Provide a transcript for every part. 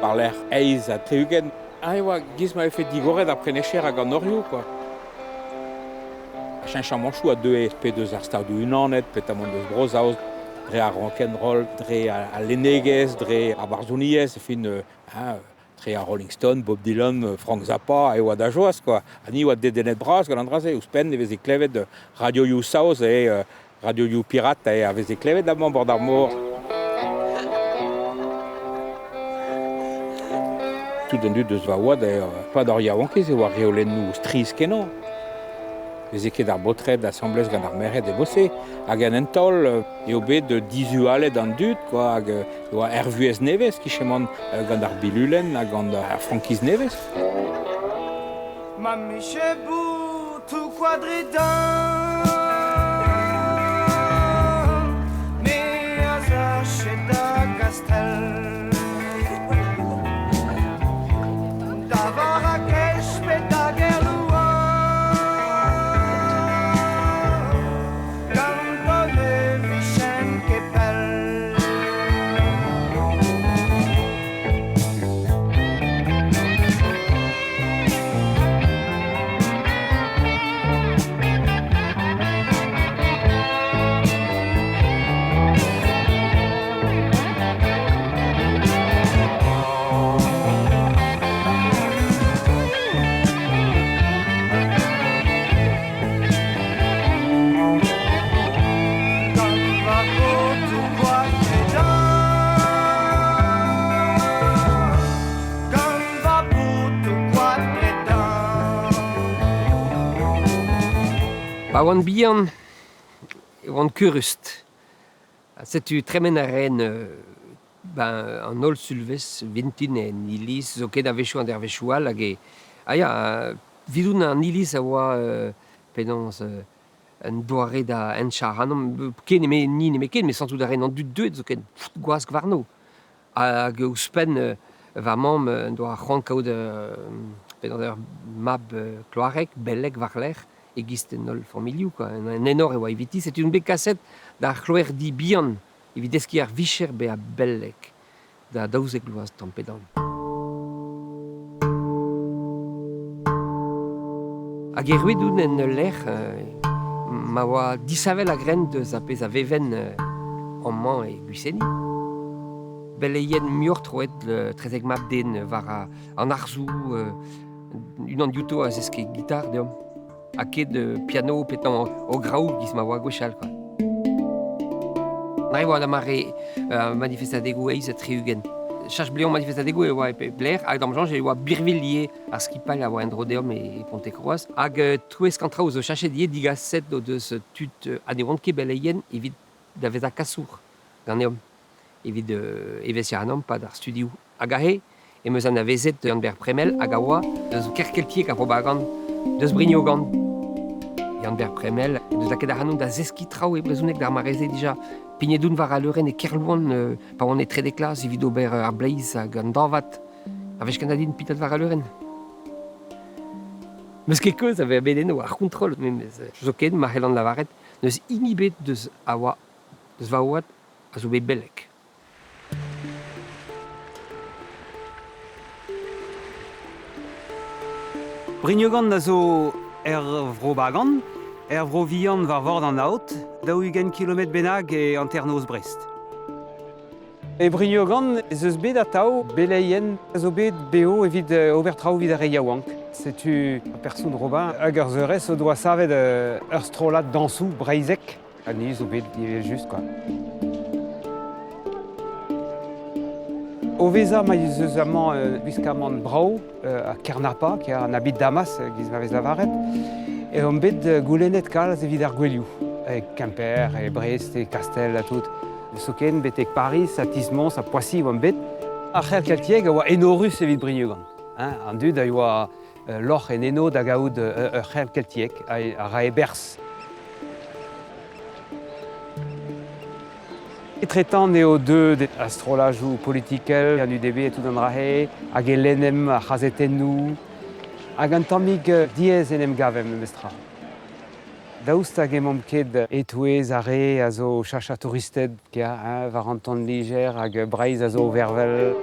parler eiz a treugen. Ah, oa, giz ma efe digoret après necher hag an orio, quoi. A cheñch manchou a deux ESP deus ar staoù unanet, petamant deus brozaoz, dre a rock'n'roll, dre a lenegez, dre a barzouniez, fin dre a Rolling Stone, Bob Dylan, Frank Zappa, e oa da joaz, quoi. Ani oa dedenet braz gant an draze, ouzpen e vez e klevet de Radio You South e Radio You Pirate e a vez e klevet d'amant bord ar mor. Tout d'un dud deus va oad pa d'ar yaouankez e oa reolenn nou striz kenan. Vez e ket ar botred assemblez gant ar meret e bosse, hag an entol eo bet de dizualet an dud, quoi, hag oa ervuez nevez kichemant gant ar bilulen hag gant ar frankiz nevez. Ma miche bou tout quadridan, me azache da gastel, davar a kech pet da gerloua, gantone vichen kepel. Ba oan bihan, oan kurust. Setu tremen a ren an ol sulvez vintin en ilis, zo ket a vechou an der vechoual, hag vidoun an ilis a oa penans un doare da en charan, ken eme ni neme ken, mais santou da ren an dud deuet zo ken gwaz gwarno. Hag ouzpen va mamm un doa c'hant kaout penans ur mab kloarek, bellek varler, e gist en ol formiliou, quoi. En enor e oa eviti, c'est une cassette d'ar c'hloer di bihan, evit eski ar vicher be a bellek, da daouzek loaz tampedan. Hag e ruedoun en lec'h, ma oa disavel a gren deus a pez a veven an man e gwisseni. Beleien mior troet trezek mab den war an arzou, unan dioto a zeske gitar deom. A ket piano petan o graoù giz ma oa gwechal, quoi. Na oa la mare manifestadegou eiz a treugen. Chach blion manifestadegou e oa e bler, hag d'am janj e oa birvillier ar skipal a oa en drodeom e Ponte-Croaz. Hag trouez kantra o zo chachet die digaset o deus tut aneont ket beleien evit da vez a kasour gant eom. Evit evez ya anom pa d'ar studioù. Hag a he, e meus an a vezet an ber premel hag a oa deus kerkeltiek a propagand deus brignogant. An ber premel, deus a ket ar hanon da zeski traoù e brezounek d'ar mareze dija. Pignedoun war a leuren e kerlouan pa oan e tre de klas evit ober ar bleiz hag an danvat. A vez ken a din pitat war a leuren. Meus ket keuz a vez a bedeno ar kontrol, mais zo ket ma c'hellan lavaret, neus inibet deus a oa, deus va oat a zo bet bellek. Brignogant da zo vro bagan, vro vihan war vord an aot, daou ugen kilomet benag e Anternoz Brest. E Brignogant eus bet a tao beleien a zo bet beo evit ober traoù vid a re yaouank. Setu a persoun droba hag ur zeurez o doa savet ur strolat dansou breizek. A ni zo bet just, quoi. O veza ma eus amañ biskaman brao a Kernapa, ki a an abit damas giz ma vez lavaret, e on bet goulennet kalz evit ar gwelioù, Quimper, Brest, Castel, a tout. Soken betek Paris, a Tismons, a Poissy, oan bet. Ar c'hel keltieg a oa enorus evit Brignogant. An dud a oa lorc'h en eno da gaout ur c'hel keltieg, a ra e bers. Etretan eo deud astrolajou politikel, an UDB et tout an rahe, hag e lennem a c'hazetennou, hag an tammig diez en em gavem mestra. Daoust hag emom ket etouez a re a zo chacha touristed, war an ton liger hag breiz a zo vervel.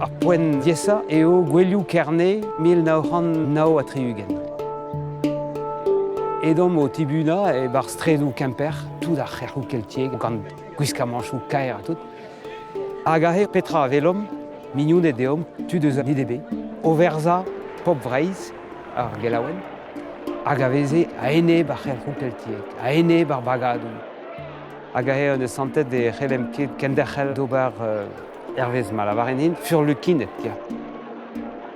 ar poent diesa eo gwelioù kerne 1909 a triugen. Edom o Tibuna e bar stredou Kemper, tout ar c'herc'hou keltieg, gant gwiskamanchou kaer a tout. Hag ahe petra a velom, mignounet deom, tu deus a nidebe, o verza pop vreiz ar gelaouen, hag a veze a ene bar c'herc'hou keltieg, a ene bar bagadou. Hag ahe an eus santet de c'helem ket kenderc'hel d'ober hervez malavarenin, fur lukinet tia.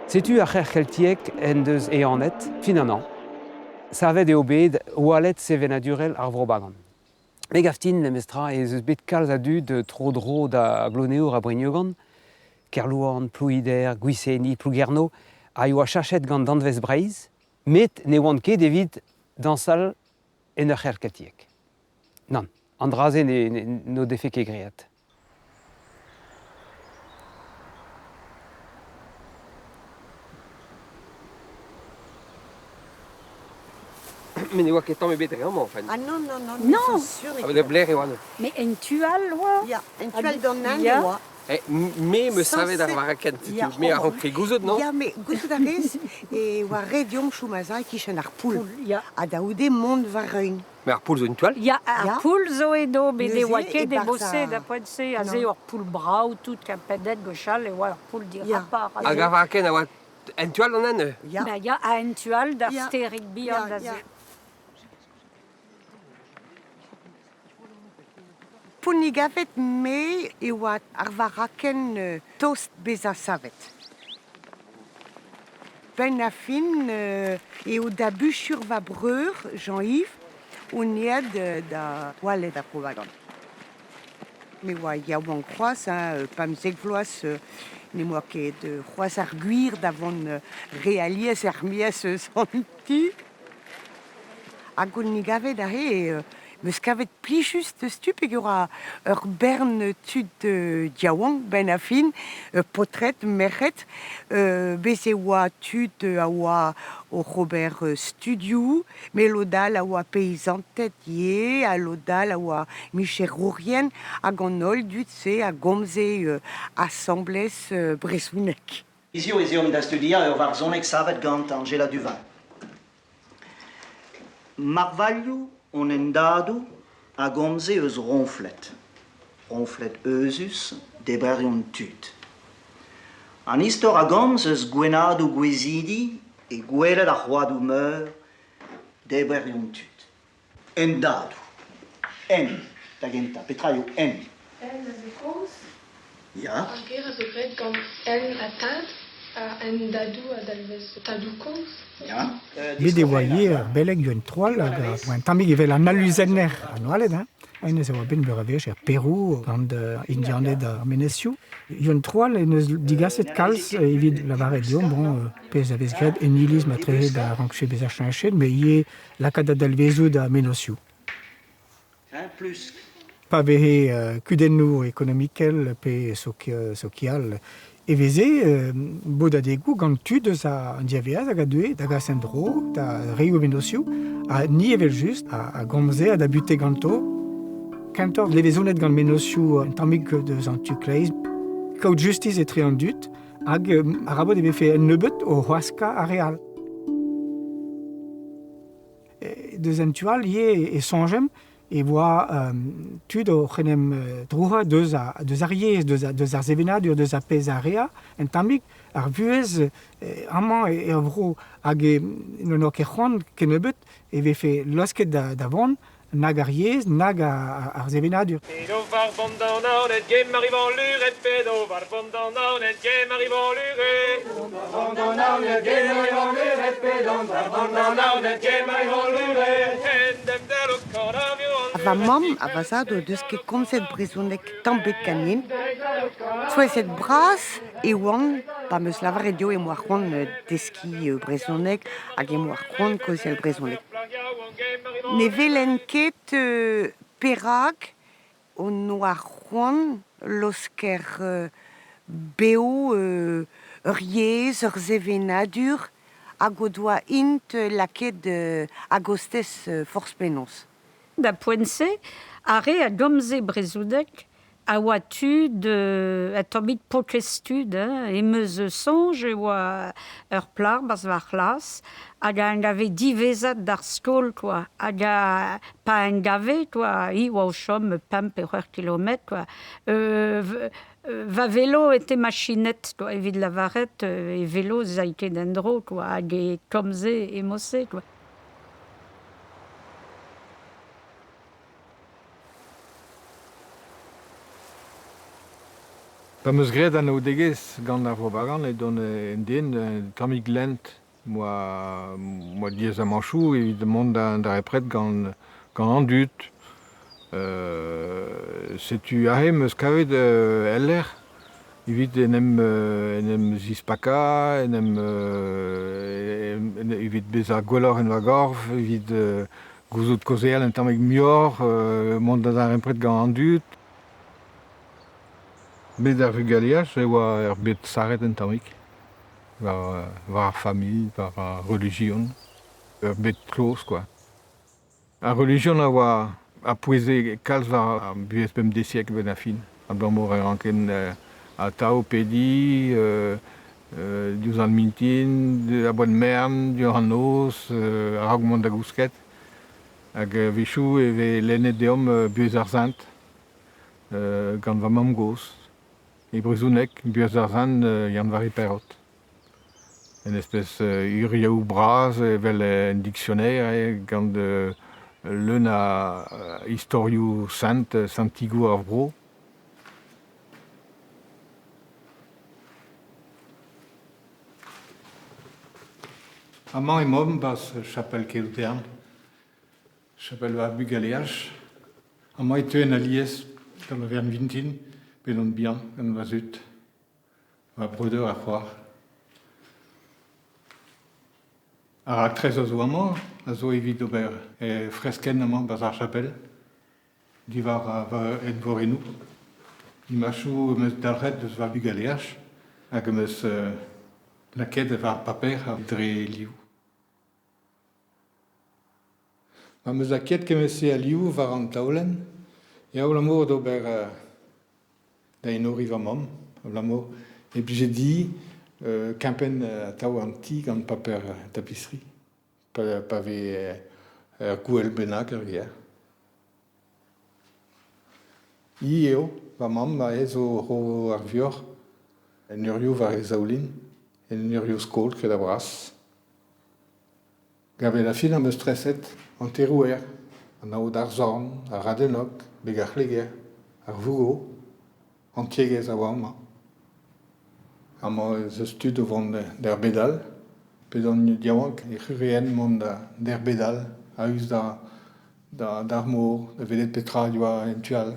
Setu ar c'herc'h keltieg en deus e anet, fin an an. Savet eo bet oalet sevenadurel ar vrobagan. Me gaftin le mestra ez eus bet kalz a dud tro-dro da gloneo a brignogan, kerlouan, plouider, gwisseni, plougerno, a eo a chachet gant danvez breiz, met ne oant ket evit dansal en ur c'herc'h keltieg. Non, an draze no defe ket great. Mais ne oa ket tamm ebet reomp, enfin. Ah non, non, non, Non. c'est sûr. Ah, de blair e oan. Mais en tual, oa. Il y a un tual d'en Inde, Ya. oa. Me me savet ar varaket, Ya, me ar oh, ket gouzout, non? Il y a, mais gouzout a rez, et oa rediom choumazai ki chen ar poul. Ya. A daoude mont var reun. Me ar poul zo une toile. Ya ar poul zo edo, bet de Neuze oa ket e de bar bosse sa- da poed se, a Non. ze ur poul brau, tout kapedet gochal, e oa ur poul di Ya. rapar. Hag ar varaket a oa en toile an en. Ya. Ba ya a en tual d'ar Ya. sterik bihan da Ya, ya. ze. Poul ni gavet me e oa ar varaken toast beza savet. Ben a fin eo da buchur va breur, Jean-Yves, o niad da poalet a provagan. Me oa ya oan kroaz, pam zegvloaz ne moa ket c'hoaz ar gwir davon realiez ar miez santi. Hag on ni gavet ahe meus kavet pli just stup e gora ur bern tud diawang ben a fin, potret, merc'het, bez e oa tud a oa o Robert Studio, me lodal a oa peizantet ye, a lodal a oa Michel Rourien, hag an ol dud se a gomze assemblez brezhounek. Izio eziom da studia eo var zonek savet gant Angela Duvin. Marvaglio on endado a gomze eus ronflet. Ronflet eusus debrerion tud. An istor a gomz eus gwenado gwezidi e gwelet a c'hoadou meur debrerion tud. Endado. En. Da genta. Petra eo en. En a ze koz, Ja. ar ger a zo gret gant en a tad, a en dadou a dalvez tadou koz. Ja. Bide oaie beleg yo en troal hag oan tammig evel an aluzenner an oalet, hain ez oa ben beurevech Peru gant indianet ar menezioù. Yo en troal en eus digaset kalz evit lavaret diom, bon, pez avez gret enilis ma trehe da rankche bez ar chanchet, me ie lakaat dalvezou da menozioù. Plus. Pa vehe kudennoù ekonomikel pe social eveze bod adegou gant tud eus a diaveaz hag a deuet hag a sendro da reio menozioù a ni evel just a gomze a da bute ganto kantor levezonet gant menozioù an tammig deus an tukleiz kaout justiz etre an dut hag a rabot eve fe en nebeut o c'hoazka a real. Deus en tual ie e sonjem e voa tud o c'henem drouha deus ar yez, deus ar zevenadur, deus ar pez ar rea, en tammig ar vuez amañ e vro hag non o ket c'hoant ken nebeut e vefe losket da vont nag ar yez, nag ar zevenadur. Pedo var bondanet gem arrivant luret, pedo var bondanet gem arrivant luret. Bondanet gem arrivant luret, pedo var bondanet gem arrivant luret. Endem de lo coravio. Va mam a vazado deus ket komzet brezhounek tambet ganin. Soezet bras e oan, pa meus lavaret dio e moa c'hoant deski brezhounek hag e moa c'hoant kozel brezhounek. Ne velen ket perag o noa c'hoant losker beo ur yez, ur zevenadur hag o doa int laket agostez force penaos. Da poense, are a gomze brezoudek a oa-tud, a tomit pokestud, e meus sonj oa ur plar bas var klas, hag a engave divezat d'ar skol, quoi, hag a pa engave, quoi, i oa o chom 5 kilomet, quoi. Va vélo était machinette, quoi, evit lavaret, e vélo zaike d'endro, quoi, hag e komze e mosse, quoi. Pa meus graet an o degez gant ar vrobagan e don en den tamig lent moa diez a manchou evit mont da repret gant an dut. Setu ahe meus kavet eller evit en em zispaka, evit bez ar gwelloc'h en va gorf, evit gouzout kozeal en tamig muor, mont da repret gant an dut. Bet ar vugaliaj e oa ur bet saret en tamik, war ar familh, war ar religion, ur bet klos, quoi. Ar religion a oa a poueze kalz war ar buez bem desiek ben a fin. A blamor e ranken a tao pedi, diouz an mintin, a boan mern, dior an nos, a ragmont da gousket. Hag vechou e ve lennet deom buez ar zant, gant va mam gos. E brezhounek, buez ar zan yann var e perot. En espèce uriaou braz, evel en dictionnaire, gant leun a historioù santigou ar vro. Amañ e mom bas chapel keloutern, chapel va bugaleaj. Amañ e teuen alies gant o vern vintin, ben on bihan gant va zut, va breudeur ar c'hoar. Ar aktrez a zo amañ, a zo evit ober fresken amañ bas ar chapel, divar va et vorenou. Imachou meus dalret deus va bugaleaj, hag meus laket var paper a dre liou. Ma meus laket kemese a liou var an taolen, e aoul amour d'ober da en ori va mam, aoul amour. Et puis j'ai dit, kempen a tao an ti gant paper tapisserie, pa ve gouel bennak ur gêr. I eo, va mam, ma ez o ro ar vior, en urioù var e zaoulin, en urioù skol kred a bras. Gavet a fin am eus treset an terouer, an aod ar zorn, ar radenok, beg ar c'hleger, ar vougo, an tiegez a oa amañ. Amañ eus stud o vant d'er bedal, ped an diaouank e c'hurien mont d'er bedal, a eus d'ar mor, da vedet petra yoa en tual.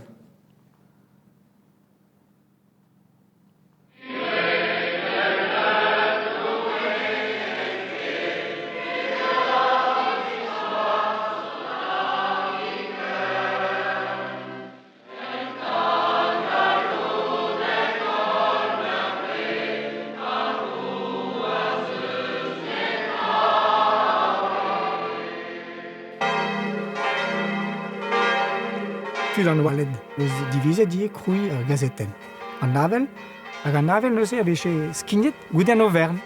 Tud an oaled, eus divizet die kroui ar gazeten. An navel, hag an navel neuze a veche skignet goudenn o vern.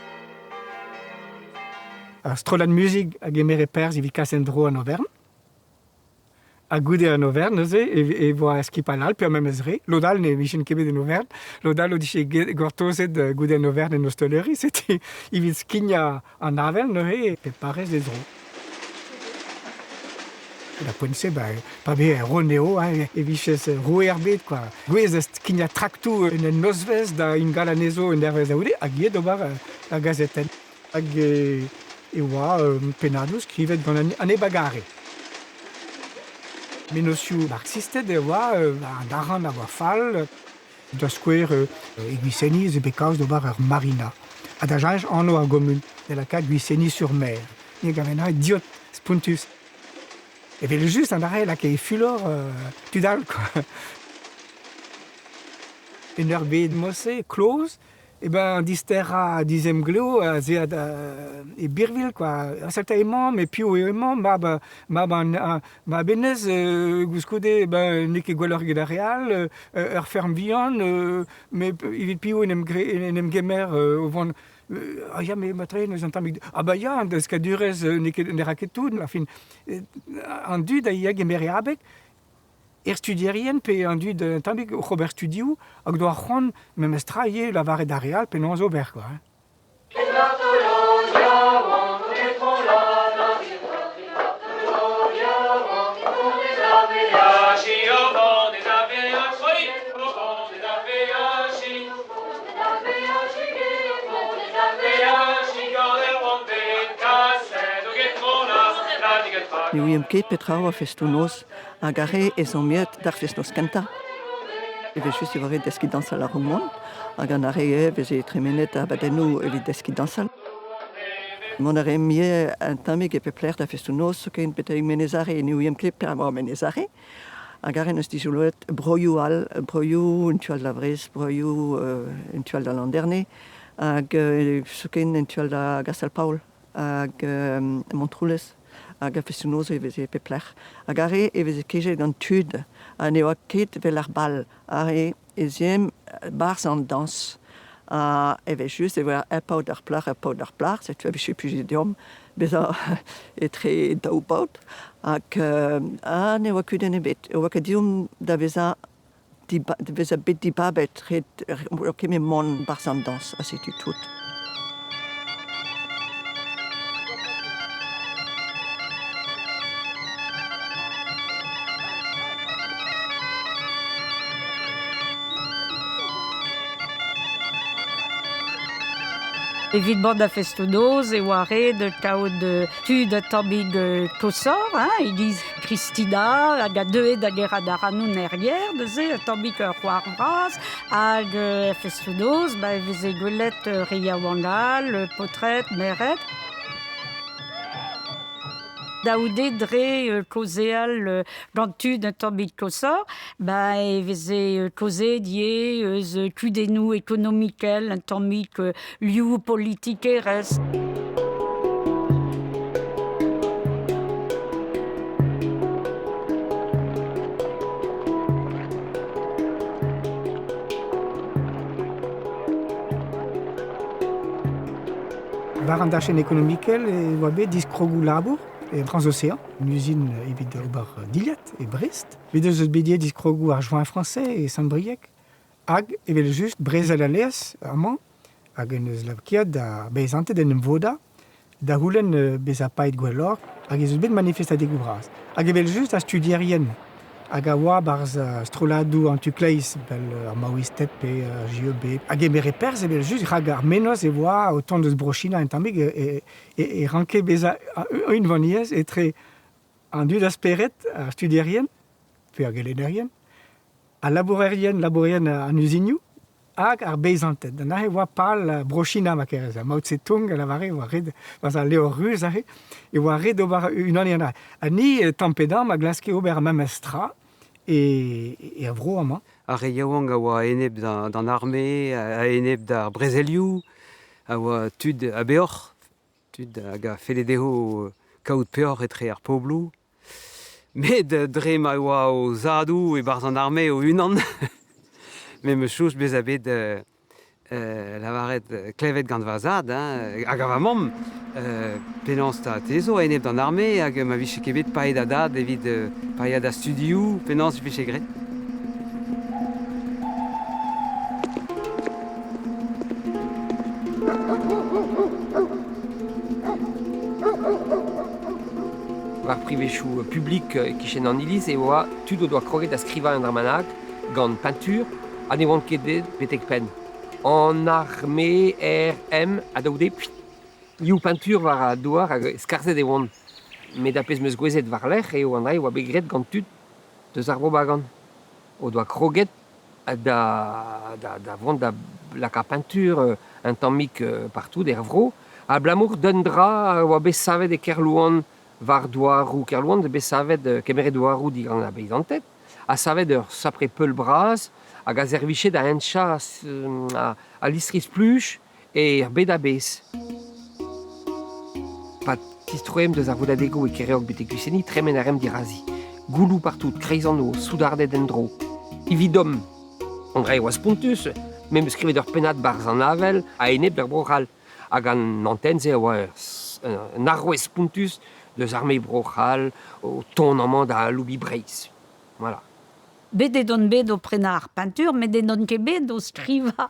Ar strollad musik hag emere perz evit kasen dro an o vern. A goude an o vern neuze e voa skip al alp, mem eus re. Lodal ne vichen kebet en o vern. Lodal o diche gortozet goudenn o vern en o stoleri. Sete evit skigna an navel neuze pe parez de dro. La poense, pa be roneo, e vichez roe bet, quoi. Gwez est kinia traktou en nozvez da ingal anezo en dervez aoude, hag ie dobar a gazeten. Hag e oa penadou skrivet gant ane bagare. Menosiou marxistet e oa an aran a oa fal, da skouer e Guiseni ze bekaoz dobar ur marina. A da jaj anno ar gomun, de la kat Guiseni sur mer. Ni gavena diot spuntus. Et bien, juste en arrêt, là, qui est fulor, tudal, quoi. Une herbe de mossé, close, et ben distera dizem glo et Birville quoi certainement mais puis vraiment ma benez guscode ben nek gwalor geda real ferme viande mais il puis nem gemer au vent ja mais matre nous entend ah bah ja das ka durez ne raketout la fin en du da ya gemer avec studierien pe an dud tambik Robert Studiou ak doa c'hoant memes traie la vare d'areal pe non zo ber quoi. Nous ket petrao a festunos a gare et son miet d'ar festos kenta. Et je suis vrai deski dans la romon, a ganare veze tremenet a badenu et deski dans la. Mon are miet un tamig et pepler da festunos que une petite menezare nous ket per avoir menezare. A gare nos dijolet broyou une toile la vres, broyou une toile de l'an dernier, ag suken une toile de Gastel Paul, ag Montroules. Ag festunoso e veze pepler. Ag are e veze keje gant tud a ne oa ket vel ar bal. Are eziem bars an dans. E vez just e vez e paout ar plar, se tu avich plus idiom, beza e tre daou paout. Ag a ne oa kuden e bet. E oa kadium da veza bet di babet o keme mon bars an dans a setu tout. Évidemment, da festonos et waré de tao de tu de tambig kosor, ils disent Christina, hag a deux da gera da ranou nerrière, de ze tambig war bras, hag festonos, ba veze gwelet ria wandal, potret, meret. Daoudé dre kozeal gantu d'un tambit kosor, ba e veze koze die eus kudenou ekonomikel, un tambit liou politique reste. Var an dachen ekonomikel e oa bet diskrogou labour e Transocéan, une usine evit au bar Diliat et Brest. Ved eus bediet diskrogou ar joint français et Saint-Brieuc. Hag evel just brezel a leas amañ hag en eus lavkiad da bezante den voda da houlen bez a paet gwellor hag eus bet manifestadegou bras. Hag evel just a studierien hag a oa barz stroladou an tukleiz bel ar maouistet pe JEB. Hag emere perz evel just hag ar menos e oa o ton deus brochina en tamig e ranke bez a un vaniez e tre an dud asperet ar studierien pe ar gelenerien a labourerien an usiniou hag ar beizantet. Dan ar e oa pal brochina ma kerez. Mao Tse-tung a lavare oa red vaz a leo ruz ar e oa red ober un an an. A ni tampedam a glaske ober memestra e a vro amañ. Ar e yaouang a oa eneb d'an arme, a eneb d'ar brezelioù, a oa tud a beoc'h, tud hag a feledeho kaout peoc'h etre ar poblou. Met dre ma oa o zadou e barz an arme o unan. Me me chouch bez a bet lavaret klevet gant vazad, hag a va mamm penans ta tezo a eneb d'an arme hag ma viche kebet paet a dad evit paet a studioù penans viche gret. Var privechou public kichen an iliz e oa tud o doa kroget a skriva un dramanag gant peinture a ne oant ket petek pen. An arme RM a daoude liou peinture var a douar hag skarzet e oant met apes meus gwezet var l'er e o an rai oa begret gant tud deus ar bobagan. O doa kroget da vont da laka peinture un tammik partout der vro. A blamour d'un dra oa bez savet e kerlouan var douarou kerlouan de bez savet kemeret douarou digant a beizantet. A savet ur sapre peul braz hag a servichet a enchas a listris pluch e bet a bez. Pat tistroem deus ar vodadego e kereog bete kuseni tremen arem dirazi. Goulou partout, kreizano, soudardet en dro. Ividom, André oaz pontus, me skrivet ur penat barz an avel a enep d'ar brochal. Hag an antenze a oa un arwez pontus deus armei brochal o tonamant da loubi breiz. Voilà. Bet edon bet o prena ar peintur, met edon ket bet o skriva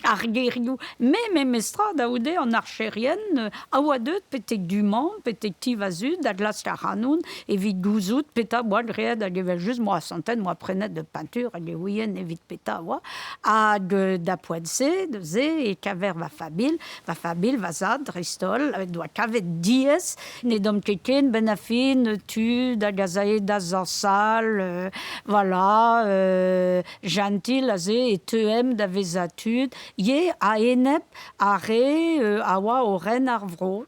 ar gerioù. Me mestra da oude an archerien a oa deut petek duman, petek tivazud, a glas karanoun, evit gouzout, peta boad reed hag evel just moa santen, moa prenet de peintur, hag e ouien evit peta oa, hag da poedse, de ze, e kaver va fabil, va zad, ristol, doa kavet diez, nedom keken, ben a fin, tud, hag a zae da zansal, voilà, gentil a ze e teuem da vezatud, ye a enep a re a oa o ren ar vro.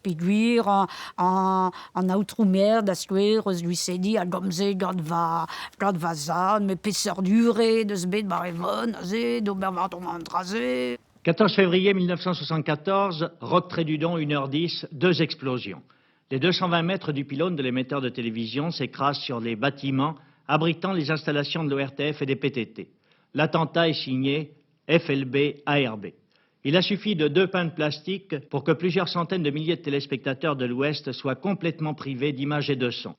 Peguir an aoutroumer da skouer eus luisedi a gomze gant va zad, me peseur dure deus bet bar evon, a ze, d'ober varton an draze. 14 février 1974, Roque Trédudon, 1h10, 2 explosions. Les 220 mètres du pylône de l'émetteur de télévision s'écrasent sur les bâtiments abritant les installations de l'ORTF et des PTT. L'attentat est signé FLB ARB. Il a suffi de 2 pains de plastique pour que plusieurs centaines de milliers de téléspectateurs de l'Ouest soient complètement privés d'images et de sons.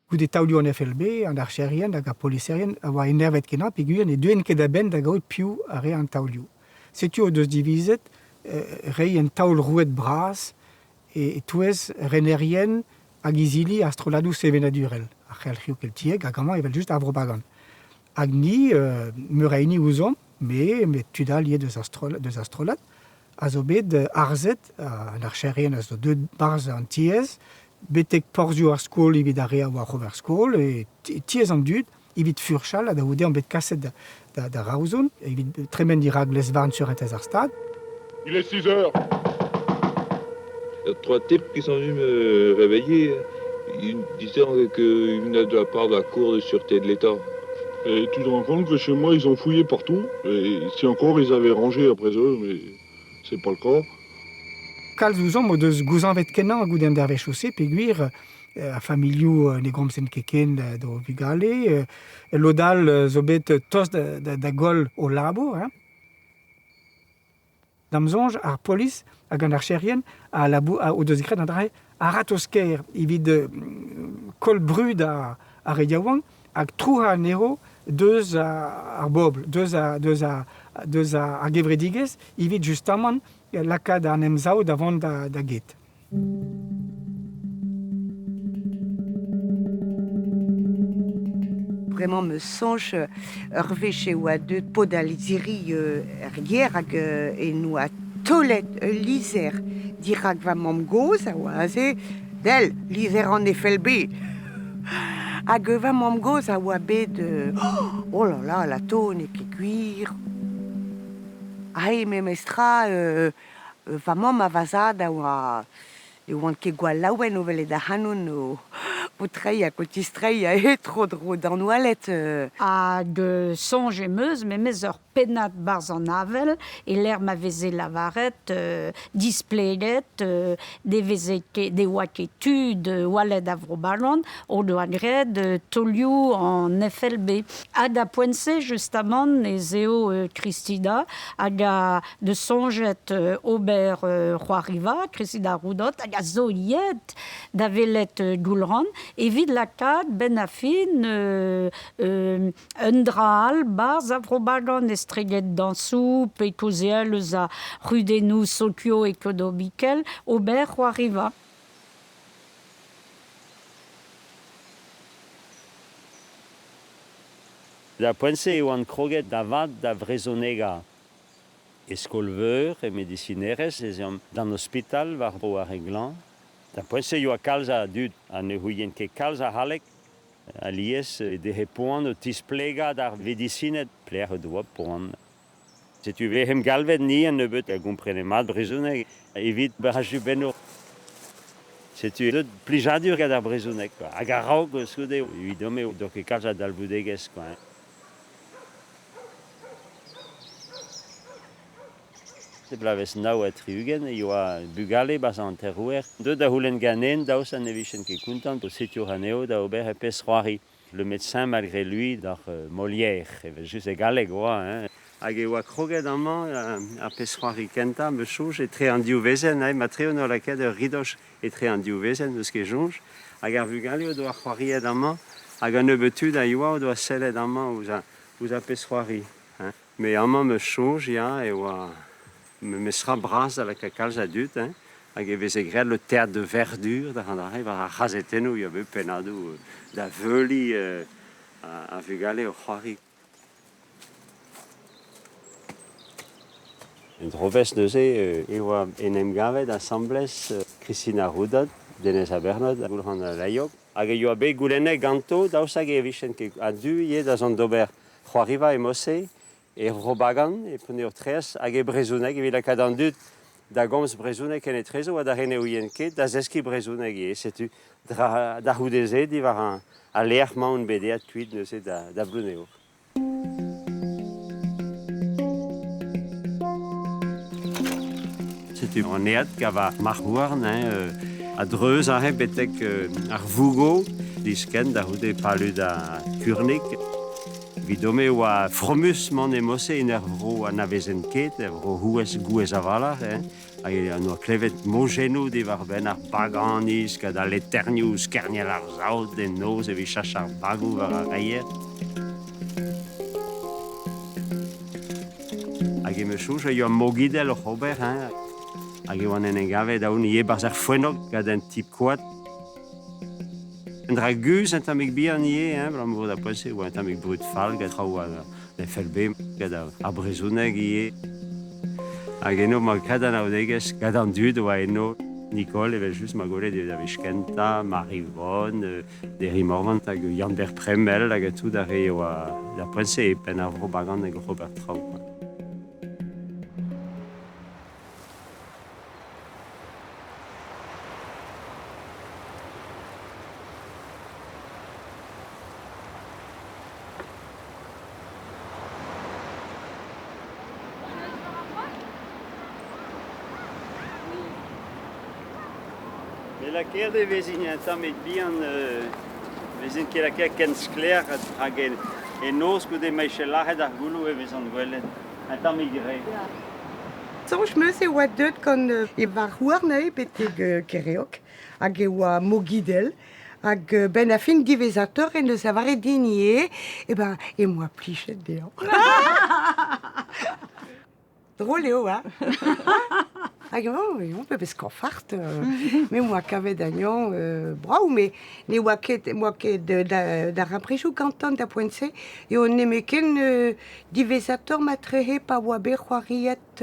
Goude taoulio an FLB, an archerien hag ar poliserien a oa enervet kena, peguien e duen ket a-benn da gaout piou a re an taoulio. Setu o deus divizet, rei en taoul rouet bras e touez renerien hag izili astroladou sevenadurel. Ar c'helc'hioù kel tieg, hag amañ evel just ar vrobagan. Hag ni, meureini ouzon, me tuda lié deus astrolad, a zo bet arzet, an archerien a zo 2 barz an tiez, betek porzio ar skol evit a rea war c'hover skol, e tiez an dud, evit furchal, a da oude an bet kaset da raouzon, evit tremen dira glez varn suretez ar stad. Il est 6 heures. Il y a 3 types qui sont venus me réveiller, disant qu'ils venaient de la part de la Cour de sûreté de l'État. Et tu te rends compte que chez moi, ils ont fouillé partout. Et si encore, ils avaient rangé après eux, mais c'est pas le cas. Kalz ouzon mo deus gouzanvet kenan a goudenn d'ar vechose, peguir a familiou ne gromsen keken do bugale, lodal zo bet tos da gol o labo. Damzonj ar polis hag an archerien a labou o deus gret an dra a ratosker evit kol brud a reiaouan hag trouha an ero deus ar bobl, deus a gevredigez evit justamant lakad an emzao davant da get. Vraiment me sonj ur veche oa deut pod a lizeri yer hag en oa tolet lizer dirak va mam goz a oa aze del lizer an FLB. Hag va mam goz a oa bet oh la la la ton e peguir. Me mestra va mam a vazad a oa e oant ket gwal laouen o vele da hanoun o trei a kotistrei a tro dro d'an oalet. Hag sonj emeuz, memez ur penat barz an avel, e l'er ma veze lavaret, displeget, de oa ket tud, oalet a vrobalon, o doa gred tolioù an FLB. Hag a poense justamant e zeo Christida, hag a de sonjet ober Roariva, Christida Roudot, hag a zo yet da velet goulran, evit lakad ben a fin un dral barz a vrobalon estreget dansou, pe kozel eus a rudenou sokio e kodobikel, ober Roariva. Da poense eo an kroget da vat da vrezonega eskolveur e medicinerez ezem dan ospital war bo a reglan. Da poense eo a kalz a dud an e houien ket kalz a halek a lies de repoan o tisplega dar vedicinet pler o doa poan. Setu vehem galvet ni an nebeut a gomprene mat brezoneg evit baraju benno. Setu deut plijadur gant ar brezoneg. Hag a raog skoude evidome doke kalz a dalboudegez. de blaves nau a triugen, e oa bugale bas an terrouer. De da houlen ganen, daos an evichen ket kontant, o setu raneo da ober e pes c'hoari. Le médecin, malgré lui, dar Molière, e just egaleg oa, hein. Hag e oa kroget amañ a pes c'hoari kenta, me chouj, e tre an diouvezen, ma tre on la ket ridoch e tre an diouvezen, eus ket jonj. Hag ar bugale o doa c'hoariet amañ, hag an ebetud a oa o doa sellet amañ ouz a pes c'hoari. Mais amañ me chouj, ya, e oa me sera bras a la kakalz a dut, hein. Hag e vez e gred le théâtre de verdure, da an ar a c'hazetennoù, ya be penadou da veuli a vugale o c'hoari. En trovez neuze e oa en emgavet assemblez Christina Roudot, Denez a Bernod, a goulc'han a laiog. Hag e oa be goulennek ganto, daoust hag e vichen ket a du ye da zon d'ober c'hoariva e mosse, e robagan, e pene ur tres, hag e brezounek, e vila kadan dut da gomz brezounek en e trezo, a da rene ouien ket, da zeski brezounek e, setu da houdeze, di war a leerman un bedeat kuit neuze da bluneo. Setu an ead gava marhouarn, a dreuz a betek ar vougo, disken da houde palu da kurnik. Vidome oa fromus man e mosse en er vro an avezen ket, er vro houez gouez avalar, hag an oa klevet mogenou di war ben ar baganis, kad a leternioù skerniel ar zaout den noz e vi chach ar bagou war ar reier. Hag e me chouj a yo mogidel o c'hober, hag e oan en engave da oun ie barz ar fouenog gad en tip koat. En dra guz en tamik bi an ie, blam vod a poese, ou en tamik brut fall, gad traoù a FLB, gad a brezouneg ie. Hag eno ma kad an aodegez, gad an dud oa eno Nicole, evel just ma gole de vez kenta, Marie-Vonne, Deri Morvant, hag Jan Berpremel, hag a tout a re oa da poese e pen ar vro bagan eg Robert Traoù. La kerde vezin un tamet bihan, vezin ket la kerde ken skler hag en noz goude meichellaret ar goulou e vezan gwelet. Un tamet gire. Soñj meus e oa deut gant e war houarnei betek kereok hag e oa mogidel hag ben a fin divezator en eus avare dinie e moa plichet deo. Drôle eo, hein. Hag on peut bez kofart, me moa kavet agnon brau, me ne oa ket da raprejou gantan da poense, e on eme ken divezator matrehe pa oa be c'hoariet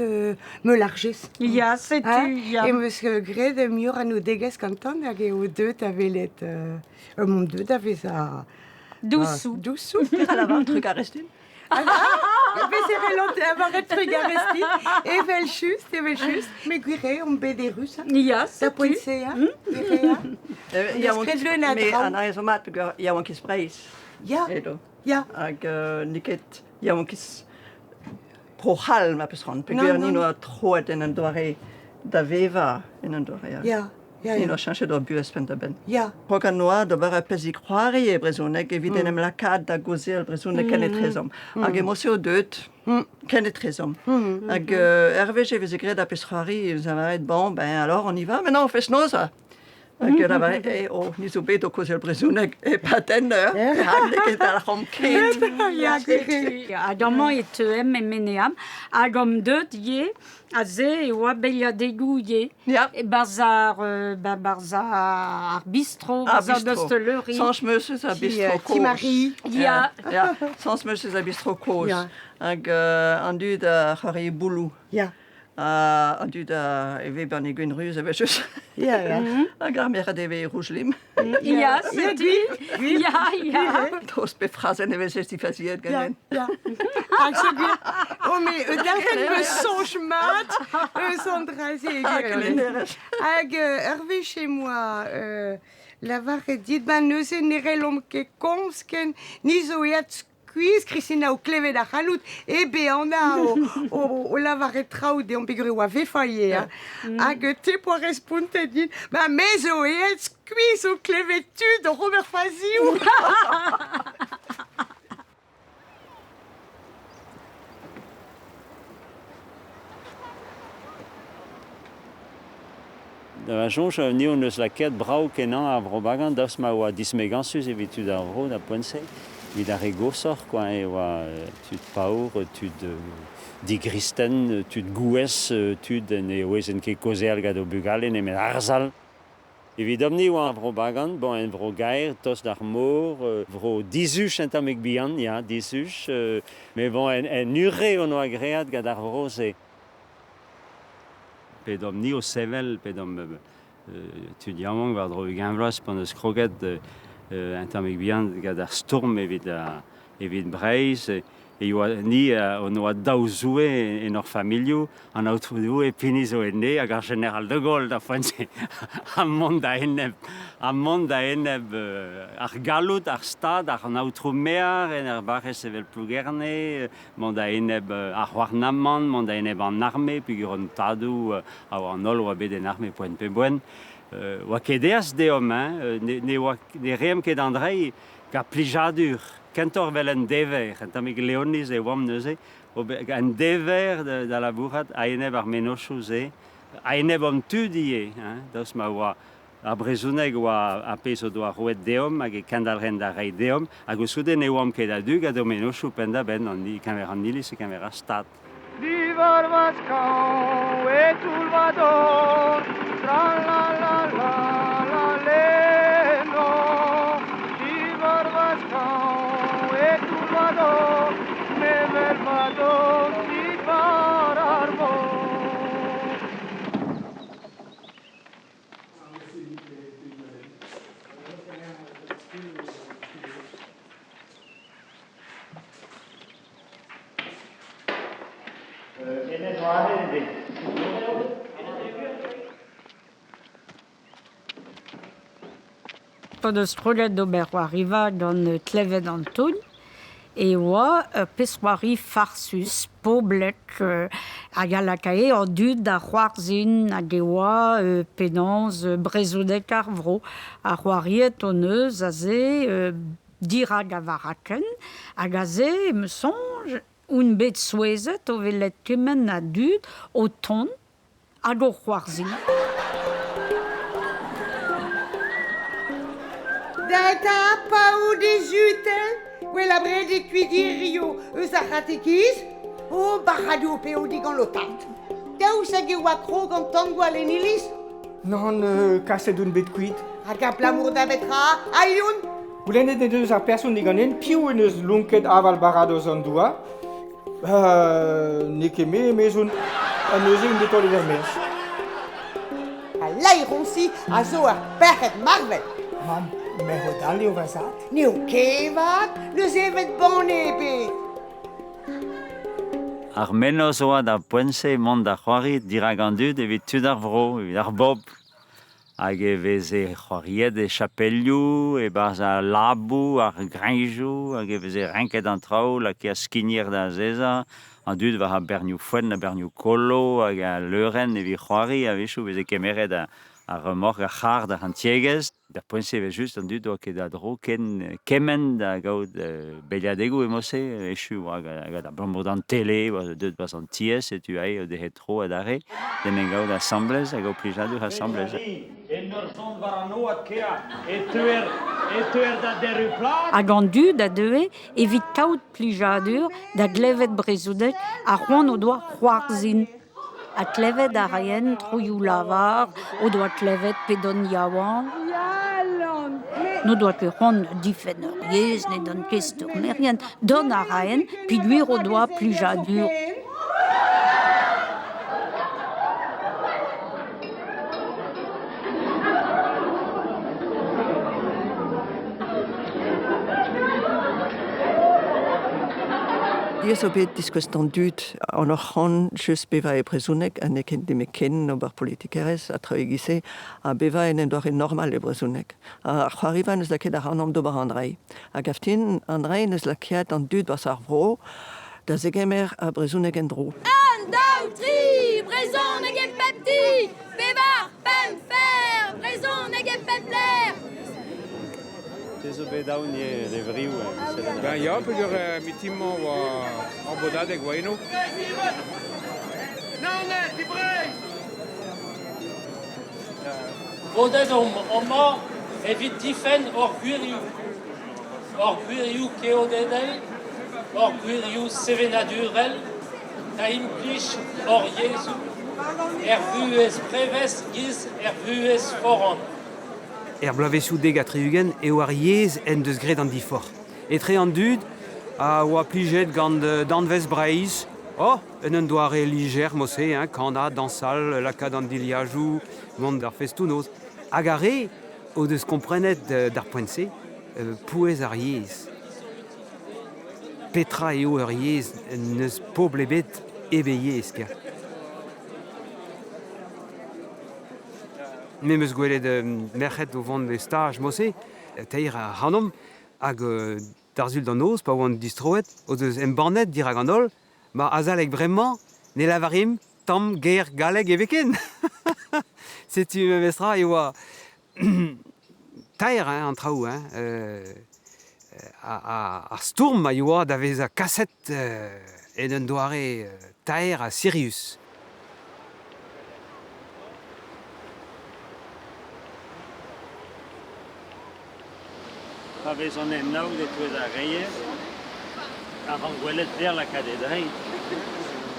me largez. Ya, setu, ya. E meus gred miur an o degez gantan hag e o deut a velet, mont deut a vez a... Doussou. Doussou. Pira la vant, truc a restin. Avaret truc a resti, evel just, me gwire on bet e rus. Ya, da poense, Ja, me an a zo mat, ja, on kis preis. Ja, ja. Hag niket, ja, on kis pro hal ma peus ran, peogwir ni no a troet en an doare da veva en an doare. Ja. Ni no chanche do buez pen da ben. Ja. Rok an noa da bar a pezi c'hoari e brezounek, evit enem lakad da gozel brezounek ken e trezom. Hag e mose o deut, ken e trezom. Hag hervej e vez e gred a pez c'hoari, e zavaret, bon, ben alors on y va, maintenant on fes noza. Hag la varet, ni zo bet o kozel brezounek, e patenner, hag neket al c'hom ket. Ya, setu. Hag amañ e teem e meneam, hag om deut ye, a ze e oa beliadegou ye. Ja. E barzar ar bistro, barzar d'Osteleri. Sans meus eus a bistro koz. Timari. Ya. Ja, sans meus eus a bistro koz. Hag an dud a c'hoari boulou. Ja. An dud a eve ben e gwen ruz, eve eus. Ja. Hag ar meret eve roujlim. Ya, setu. Ya. Tost be frazen eve eus faziet ganen. Ja. Hag se gwir, me darren me sonj mat, son draze e gwir. Hag herve chez moi, la varet dit, ben neuze nere lom ket komz ken, ni zo eat cuisse, Christina au clevet da chalout, et be on a au lavaret traout de on pigre ou a vefaillé, hag te po responte din, ma mezo et elle cuisse au clevet de Robert Faziou. Da jonge ni on eus laket brau kenan ar brobagan das ma oa dismegansus evit tud ar vro da poense. Vid ar egosor, quoi, e oa tud paour, tud digristen, tud gouez, tud ne oez en ket kozel gado bugalen e met arzal. Evit omni oa ar brobagan, bon en vro gaer, tos d'ar mor, vro dizuch entamek bihan, ya, dizuch, me bon en ure on oa great gad ar vro se. Pedom ni o sevel, pedom tu diamant war dro gamvlas pan eus kroget entamek bihan gad ar storm evit breiz e ni on oa daou zoue en ur familio an aotrou e piniz o enne hag ar General de Gaulle da foense am mont da eneb ar galout, ar stad, ar aotrou mear en ar barrez evel plougerne, mont da eneb ar c'hoarnamant, mont da eneb an arme, pigur an tadou a oa an ol oa bet en arme poen pe boen. Oa kedeas deom, ne reem ket an drei ga plijadur. Kentor vel en dever, entamek leonis e oam neuze, en dever da labourat a eneb ar menochou ze, a eneb om tud ie, daoust ma oa a brezouneg oa a pez o doa roet deom hag e kendalren da rei deom, hag o soude ne oam ket a dug a do menochou penda ben an kemer an nilis e kemer a stad. Divar vascan e tulvador, tra la la la la leno. Divar vascan e tulvador, ne velvador si var arbor. Pod eus strolet d'ober arriva d'an tlevet an toun, e oa pessoari farsus, poblek, hag a lakae an dud da c'hoarzhin hag e oa penans brezoudek ar vro. A c'hoariet on eus a ze dirag a varaken, hag a ze, me sonj, un bet souezet o velet kemen a dud o ton hag o c'hoarzhin. Data paou des jutes, ou la bre de cuidir rio, eus a ratekiz, o barradou peo digan lotat. Daou sa ge oa krog an tango al enilis? Non, kaset un bet kuit. Hag a plamour da betra, a youn? Goulennet ne deus ar person diganen, piou en eus lunket aval baradoz an doa, ne ket me emezon an neuze un betol ever mers. A laironsi a zo ar perret marvel. Mam, me ho dal eo vazat? Ne o kevat, neus evet ban ebet. Ar menos oa da poense mont da c'hoarit dirag an dud evit tud ar vro, evit ar bob. Hag e veze c'hoariet e chapelioù, e barz a labou, ar greinjou, hag e veze renket an traoù, lak e a skinir da zeza, an dud va a bernioù foen, a bernioù kolo, hag a leuren evit c'hoari, a vechou veze kemeret a remork a c'har da an tiegez. Da poense ve just an dud oa ket a dro kemen da gaout beliadegou emose, echu oa gad a blammour d'an tele, oa deud bas an tiez, et tu ae de hetro a dare, den en gaout assemblez, hag o plijadur assemblez. Hag an dud a deue evit kaout plijadur da glevet brezoudek a c'hoant o doa c'hoarzhin. A tlevet a raien trouioù lavar, o doa tlevet pedon yaouan. No doa ket c'hoant difen ur yez, ne don ket merien, don a raien, pi duir o doa plijadur. Je so bet diskustan dut an oc'han just beva e brezhounek an eken de meken ober politikerez a traegise a beva en doare normal e brezhounek. A c'hoariva neus laket ar anom d'ober Andrei. A gaftin Andrei neus laket an dut vas ar vro da zegemer a brezhounek en dro. An, daou, tri, brezhounek en pepti, bevar, pem, fer, brezhounek en pepler. Tezo bet daoun e levriou. Ben ja, peogwir mitimman oa an bodadeg oa eno. Naonet, di brez! Bodet o mor evit difen or gwirioù. Or gwirioù keodedel, or gwirioù sevenadurel, ta implich or Jesu. Vuez preves giz vuez foran. Blavezoù deg a treugen eo ar yez en deus gret an difor. Etre an dud a oa plijet gant danvez breiz. Oh, en un doare liger mosse, kanda, dansal, lakad an diliajou, mont d'ar festounoz. Hag a re, o deus komprenet d'ar poent-se, pouez ar yez. Petra eo ar yez neus po blebet ebe yez, kia. Même eus gwelet merc'het o vont de stage mosse, teir a hanom, hag d'arzul d'an oz, pa oan distroet, o deus embannet dir hag an ol, ma azalek bremañ, ne lavarim, tam, ger, galeg e veken. Setu mestra e oa tair an traoù, a stourm a oa da vez a kaset en un doare tair a Sirius. Pa vez an en naout e touez a reier, ar an gwelet ver la kadedrei.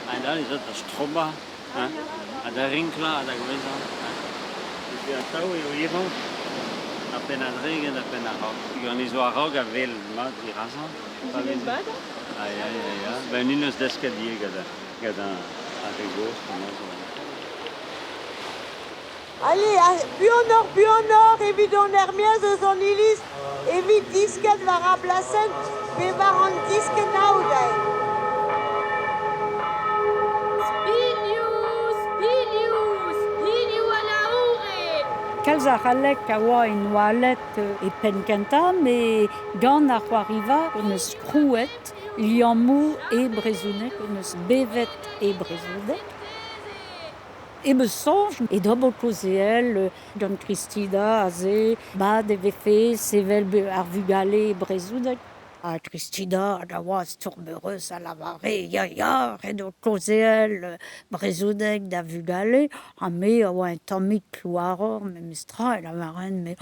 Ha da ez da stroba, ha da rinkla, ha da gwezan. Epi a tao eo iran, a pen a dregen, a pen a rog. Gant izo a rog a vel mat i razan. Vel bad? Ya. Ben un eus deskadier gada a regos, Allez, buonor, evit on miez eus an iliz, evit disket war a blasen, pe war an disket naoudei. Spiliou a laoure! Kalz a c'halek a oa en oalet e pen kenta, me gant ar c'hoariva on eus krouet, liammou e brezhounek, on eus bevet e brezhounek. E me sonj, e d'ober kozeel, gant Kristida a ze, bad e vefe, sevel ar vugale e brezhounek. A Kristida a da oa stourmereus a lavare, ya, red o kozeel, brezhounek da vugale, a me a oa un tammig klouaror, me mestra e lavaren,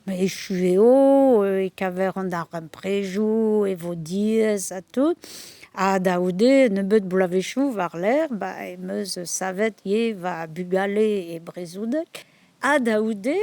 me echu eo, e kaver an ar emprejou, e vo diez a tout. A daoude, nebeut blavechou war l'er, meus savet ye va bugale e brezhounek. A daoude,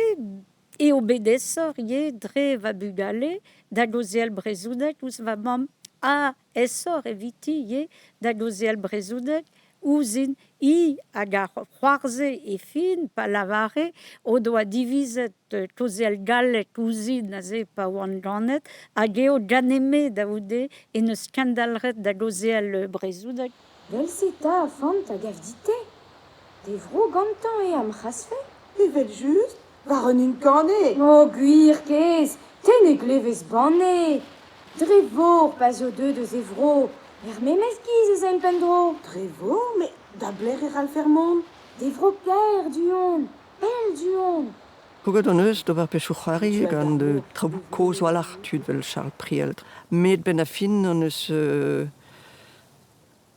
e o bedesor ye dre va bugale, da goziel brezhounek, ouz va mam a esor eviti ye da goziel brezhounek, ouzin I hag ar c'hoarze e fin pa lavare, o doa divizet koziel galek ouzin a ze pa oan ganet, hag eo ganeme daoude e neus skandalret da goziel brezhounek. Vel seta a fant hag avdite. De vro gantan e am c'hasfe. Evel just, war an un kane. O gwir kez, ten e glevez banne. Dre vor pa zo deus e vro. Memez giz ez en pendro. Dre vor, me da bler e ral fermont. De vro ker du-hon, pel du-hon. Pouget an eus d'ober pechou c'hoari gant de trabou koz walach tud vel Charles Prielt. Met ben a fin an eus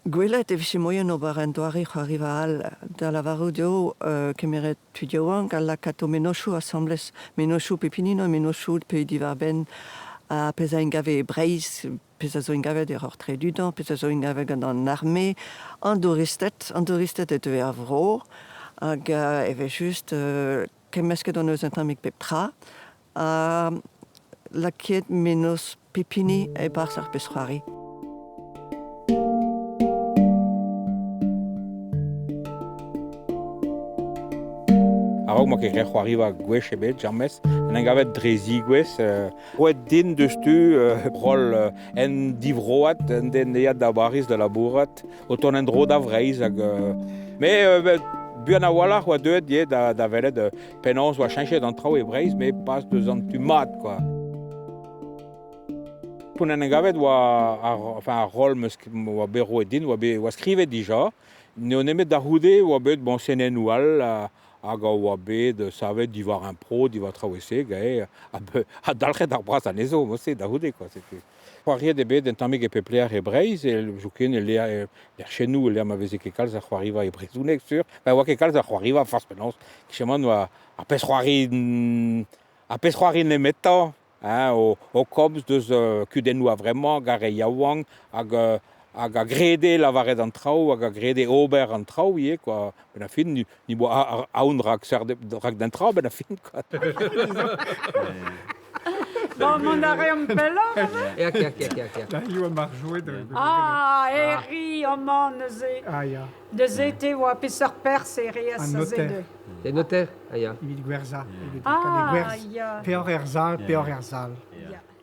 gwelet e visi moyen ober en doare c'hoari va al da la varou deo kemeret tudioan gal la kato menochou assemblez menochou pepinino menochou pe divar ben a peza ingave breiz, peza zo ingave der hor tre dudan, peza zo ingave gant an armé, an douristet et eo vro, hag eve just kemesket an eus un tammig pep tra, a laket menos pepini e bars ar pesroari. Saog, moi qui arriva gwech ebet, jamais, en gavet drezi gwech, roet din de stu, rol en divroat, en den nead da baris de la bourrat, auton en dro da vreiz, mais buan a walach oa deuet die da velet penons oa chanchet d'an trao e breiz, mais pas deus an tu mat, quoi. Poun en gavet oa rol oa be roet din, oa skrivet dija, ne on emet da houde oa bet bon senen oual, hag oa bet savet diwar un pro, diwar traoese, gae, a dalchet ar bras an ezo, mose da houde, quoi. C'hoariet ebet en tammig e pepler e breiz, e jouken e l'er chenou, e l'er ma veze ket kalz ar c'hoariva e brezounek sur, oa ket kalz ar c'hoariva farz penons, kicheman oa a pez c'hoari nemeta, o komz deus kudennoù a vremañ, gare yaouang, hag a grede lavaret an traoù, hag a grede ober an traoù, quoi. Ben a fin, ni boa aoun rak d'an traoù, ben a fin, quoi. Bon, mon arrêt en pellant. Là, il va marjouer de... Ah, eri, oman, neuze. Ah, ya. De zete oa peseur perse eri a Un sa notaire. zede. Des notaires, aya. Il gwerza. Ah, gwerz. ya. Peor erzal, peor erzal.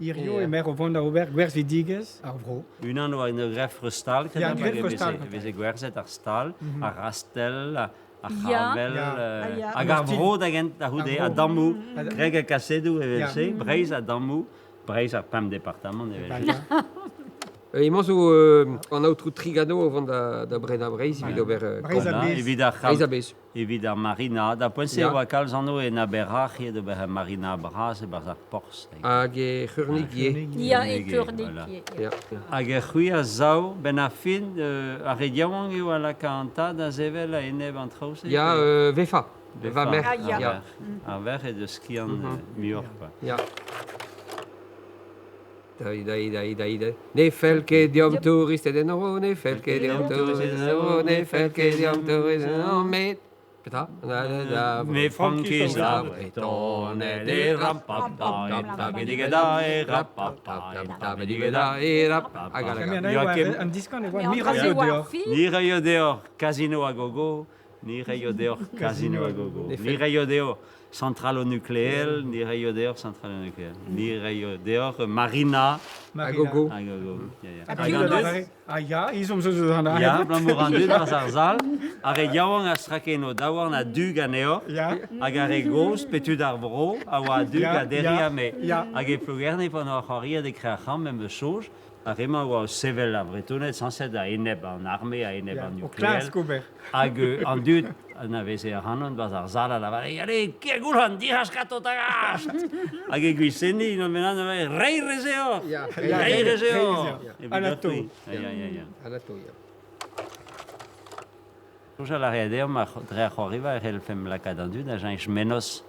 Irio e mer o vond a ober gwerz vidigez ar vro. Unan oa une gref restal, Ja, un gref restal. veze gwerzet ar stal, ar rastel, ar Ja. chavel, Ja. hag ar vro da gent a houde, a dammou, greg a kasedou e Ja. velse, breiz a dammou, breiz ar pam departament e velse. Emañ zo an aotrou trigano o vant da breda breiz, evit ober... Breiz a bez. Evit ar Breiz a bez. evit ar marina, da poense Ja. oa kalz anno en a berach, e d'ober ar marina bras e bar ar pors. Hag e c'hurnig ye. Ya, e Voilà. kurnik. Ya. Hag e c'hwi a zao, ben a fin, a rediaouan eo a la kanta da zevel a eneb an traouse. Ya, vefa. Vefa mer. Ah, ya. Ya. A ver e de ski an muur, quoi. Ya. Da. Ne fel ket diom tourist den oro, ne fel ket diom tourist den oro, ne fel ket diom tourist den oro, met... Petra? Me frankiz a breton, e de rapapa, et ta bedigeda e rapapa, et ta bedigeda e rapapa. Un discan e oa Mais miraio André deor. Warfi, Ni reio deor casino a gogo, ni reio deor casino a gogo. Ni reio deor centralo nucléel, ni reio deor centralo nucléel. Ni reio deor marina A gogo. a gogo. Ah, ya, izom zo zo an Ja, blamour an dud ar zarzal, ar e yaouan a strakeno daouarn a dug a neo, Ya. hag ar e goz petud ar vro, a oa a dug Ja, a deri ja, a me. ja. Hag e plougerne pan ar c'hari a dekre ar c'ham mem eus soj, ar ema oa o sevel a bretonet sanset a eneb an arme, a eneb an O klas nucléel. gober. Hag an dud, na veze ar hanon baz ar zal a lavare, ale, ke goulan, diraj kato tagast! Hag e gwizeni, ino menan, rei rezeor! Ya. Rei rezeor! Anato. Anato, ya. Soja la redeo ma dre a c'hoariva e fem lakad an dud a jañ menos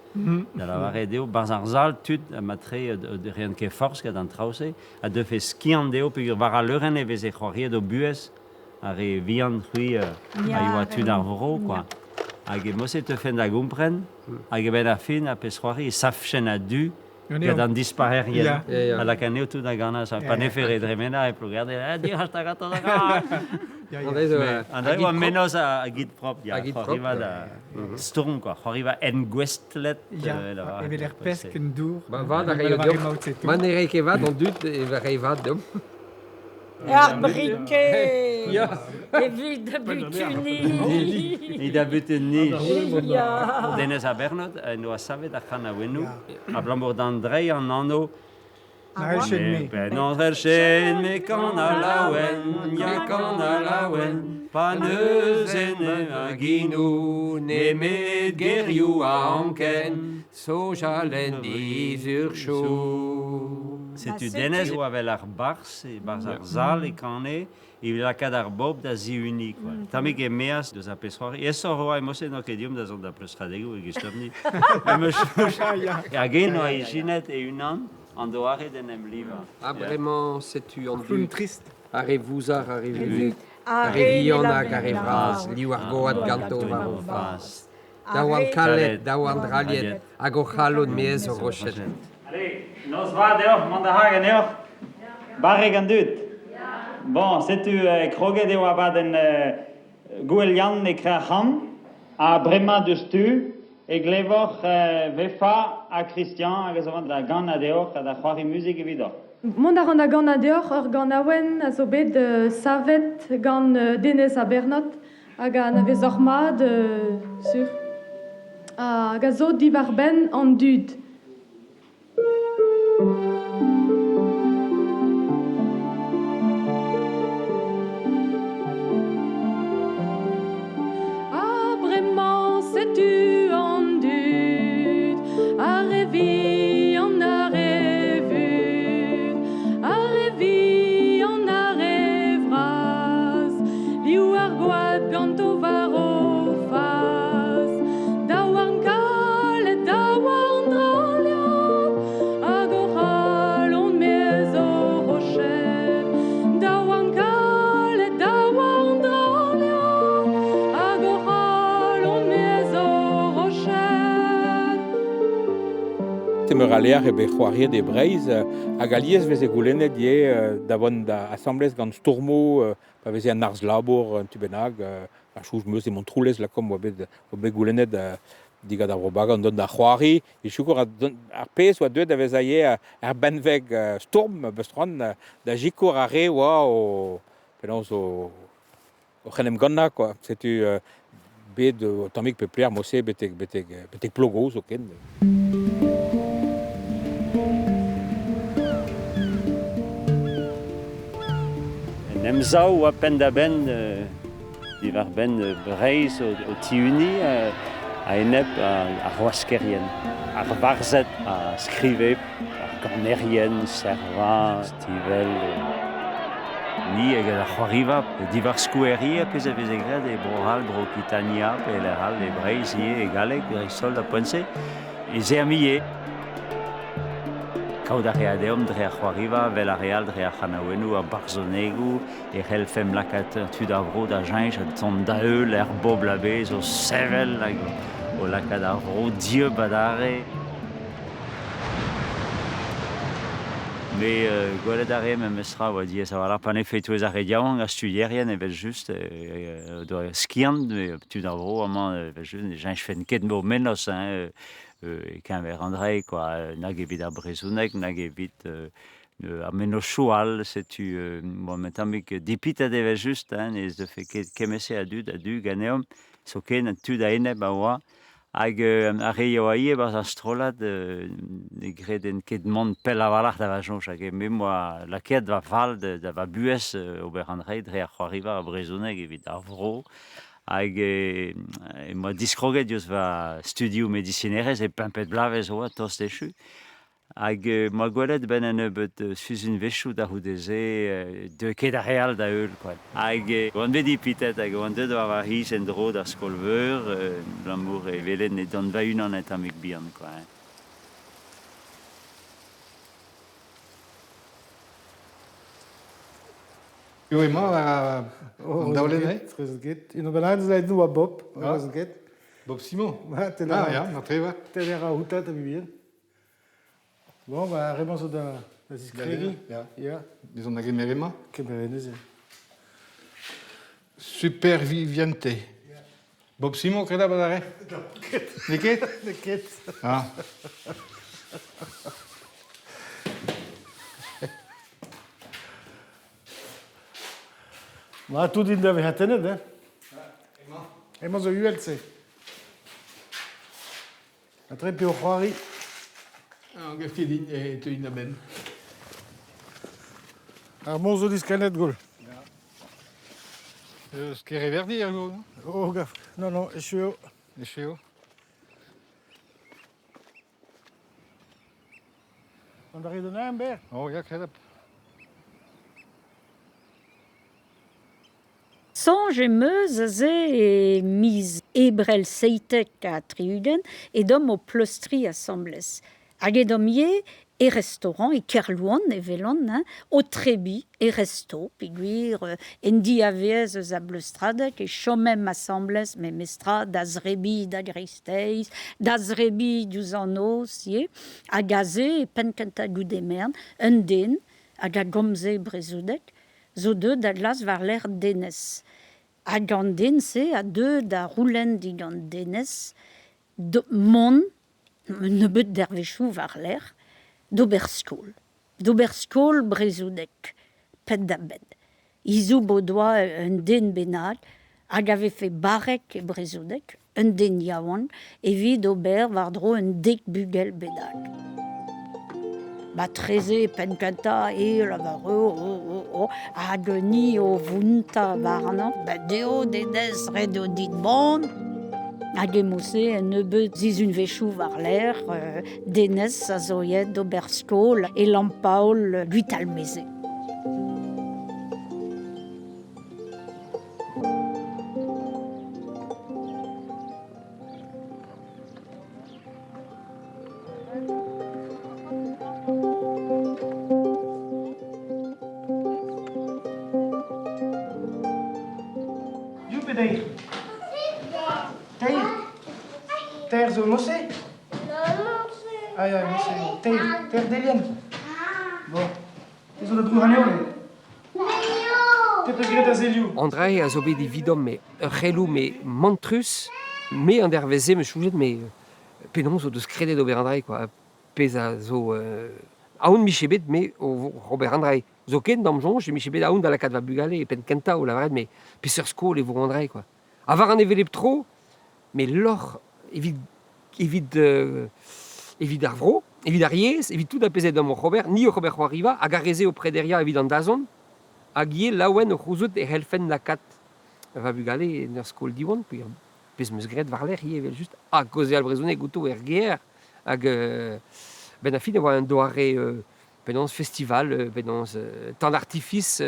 da la redeo barz ar zal tud a matre de rien ket forz kad an traouse a de fe ski an deo pegur var a leuren e veze c'hoariet o buez a re vian c'hui a yoa tud ar vro, quoi. Hag e moset te fen da gompren, hag e ben a fin a pez c'hoari e saf chen a du kad an disparer yen. A la kaneo tud a gana sa panefere dremena e plougerde, dir hasta gato da gana. André oa menos a gid prop, ya, c'hoariva da storm, quoi. C'hoariva en gwestlet. Ya, evel er pesk en dour. Vad a reio diom. Man e rei ket vat an dud e rei vat diom. ar briquet. Ya. Evit da butuni. I da but en nij. Ya. Denez a bernod, en oa savet a c'han a wenou, a blamour d'André an anno, non chen me kan a laouen, ya kan a laouen, pa neus ene a ginou, Ne met gerioù a anken, soja lendi sur chou. Setu denez o avel ar bars, e bars ar zal e kane, e lakad ar bob da zi unik, quoi. Tamik e meas deus a pesroari. E sor oa e moset no ket diom da zon da pleusradegou e gistopni. E a gen oa e jinet e unan, an doare den em liva. Ah, bremañ setu an Floun dud. trist. Are vouzar, are vevut. Are Are vionak, la are vela. vraz. Liou ar goat ganto Ganto var. en fas. Daouan kalet, daouan draliet. Hag o c'halon meez o rochet. Allez, nos va deoc'h, mont da hag deoc'h. Barreg an dud. Bon, setu kroget eo abad en gouel yann e kre c'ham, a bremañ deus tu, Et glevor vefa a Christian a gazovant da gant adeoch a da c'hoari musique evidor. Mont a ran a gant adeoch ur gant aouen a zo bet savet gant Denez a Bernot hag a navez ur mad sur. Hag a zo divar ben an dud. Bremañ setu an dud, a revi an a revud, a revi an a revraz, liou ar goad gant o var o faz, daou an kal et daou an draliad, hag o c'halon mez o rochet, daou an kal et daou an draliad, hag o Temeraliar e be c'hoariet e Breiz, hag aliez veze goulennet ie davon da assemblez gant Stormo, pa veze an arz labour un tubenag, a chouj meus e montroulez lakom oa bet goulennet digad ar robaga an don da c'hoari, e choukour ar pez oa deuet da veze ie ar benveg Storm, bestron da jikour ar re oa o penaos o c'henem gant quoi. Setu bet o tammig pe pler mose betek plogoz o ken. Nemzao oa pendaben divar ben Breiz o tiuni a enep a c'hoaskerien. Ar varzet a skrivep, ar ganerien, serva, stivel. Ni eg a c'hoariva divar skoueri a pez a veze gred e brohal brokitania pe leral e Breiz ie e galek sol da poense. E zermie. Kaout a readeom dre a c'hoariva vel a real dre a c'hanauennou a barzonegou e c'hellfem lakat tud a vro da jenj a tont da eul er bob la bez o sevel hag o lakat a vro dieu badare. Me gwelet a re me mestra oa diez a wala pan e fetouez a rediaouan a studierien evel just doa skiant tud a vro amañ evel just ne jenj fen ket mo menos e keñver Andrei, quoi, nag evit ar brezhoneg, nag evit ar meno choual, setu, bon, met tammig dipitat evel just, ez de fe kemese a dud ganeom, so ken tud a eneb a oa, hag a reio a ie bas ar strolad ne greden ket mont pel a valach da va jonch, hag mem oa laket va val da va buez ober Andrei dre ar c'hoariva ar brezhoneg evit ar vro, hag moa diskroget dios va studio medicinerez e pimpet blavez oa tost echu. Hag moa gwelet ben en ebeut suzun vechou da houdeze de ket a real da eul. Hag oan vedi pitet hag oan deud war his en dro da skolveur, l'amour e velet ne don va unan et amik bihan. Jo emañ an daolenei? Unan benad eus laet nou a Bob. Bob Simon? Ja, na trevat. Tel er a houtat a vivien. Bon, remant zo da ziskregi. Ja. Dizon da gemer emañ? Kemer enez, Superviviente. Bob Simon kreda badare? Ne ket? Ne ket. Ah. Ma tout din da vehatenet, Emañ zo ULC. A tre pe o c'hoari. An gafke din e teuin da ben. Ar moz zo diskanet gol. Eus ket reverdi ar go? O gaf. Non, echeo. Echeo. An da redon an ber? Oh, ya kredap. Sonj e meuz a ze e miz ebrel seitek a triuden e dom o pleustri assemblez. Hag e dom ie e restaurant e kerlouan e velon, o trebi e resto, piguir en diavez eus a bleustradek e chomem assemblez me mestra da zrebi da gristeiz, da zrebi diouz an os, hag a ze e penkenta goudemern, un den, hag a gomze brezoudek, zo deud da glas war l'er denez. Hag an den se a deud da roulenn digant denez, mon nebeut dervechou var l'air, d'oberskol. D'oberskol brezoudek, pet da bed. Izou bodoa un den benal, hag ave fait barek e brezoudek, un den yaouan, evit ober var dro un dek bugel bedal. Ba treze penkanta e la var hag ni o vunta varnan, ba deo dedez red o dit bon, hag emose un nebeut zizun vechou var l'air, denez a zoyed d'oberskol e lampaol luitalmeze. Ter zo mosse? Ai, mosse. Ter delien. Bon. Te zo da drou haneole? Te pegret a zeliou. Andrei a zo bet evidom me ur c'helou me mantrus, me an derveze me choujet me penon zo deus kredet ober Andrei, quoi. Pez a zo aoun michebet me o Robert Andrei. Zo ken dam jonj, michebet aoun da la kat va bugale, pen kenta o la varet, me pez ur skol e vo Andrei, quoi. Avar an evelep tro, me lor evit ar vro, evit ar yez, evit tout apezet d'am Robert, ni o Robert Roariva, hag a reze o prederia evit an dazon, hag ie laouen o c'houzout e c'helfen lakat va bugale en ur skol diwan, puis pez meus gret var l'air, ie evel just a koze al brezhoneg gouto er ger, hag ben a fin e oa un doare penons festival, penons tan d'artifice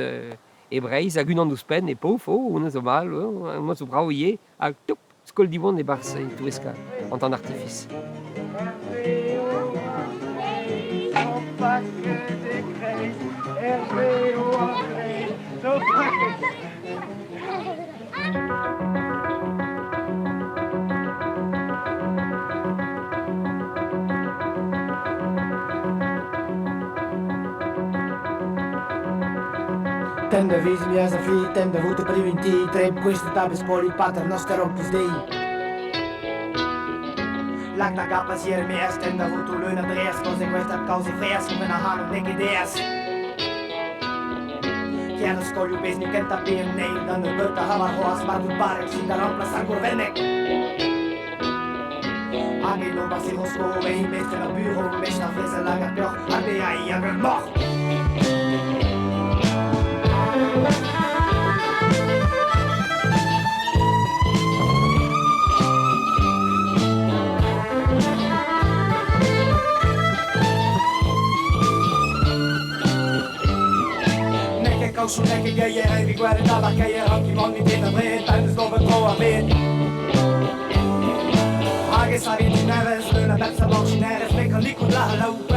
e breiz, hag un an ouspen, e pouf, on a zo mal, on a zo brao ie, hag toup, skol diwan e barz e toueska, an tan d'artifice. Tende vismi as a fi, tende vute privinti, treb queste tabes poli pater noster opus dei. Lang na gapa sier me est, tende vutu luna dreas, cose questa causi freas, come na hanum nec ideas. Chiaro scoglio besni kenta pien neil, dan de butta hamar hoas, barbu barek, sin da rampla sangur venek. Angel no basi hosko, vehi meste na bureau, mes na frese langer pjoch, arbe ai jager moch. Kausu nekke geier en riguarde dalla geier anche monni della red times dove trova ven Hage sari di neves luna bezza box neres me con liquid la lau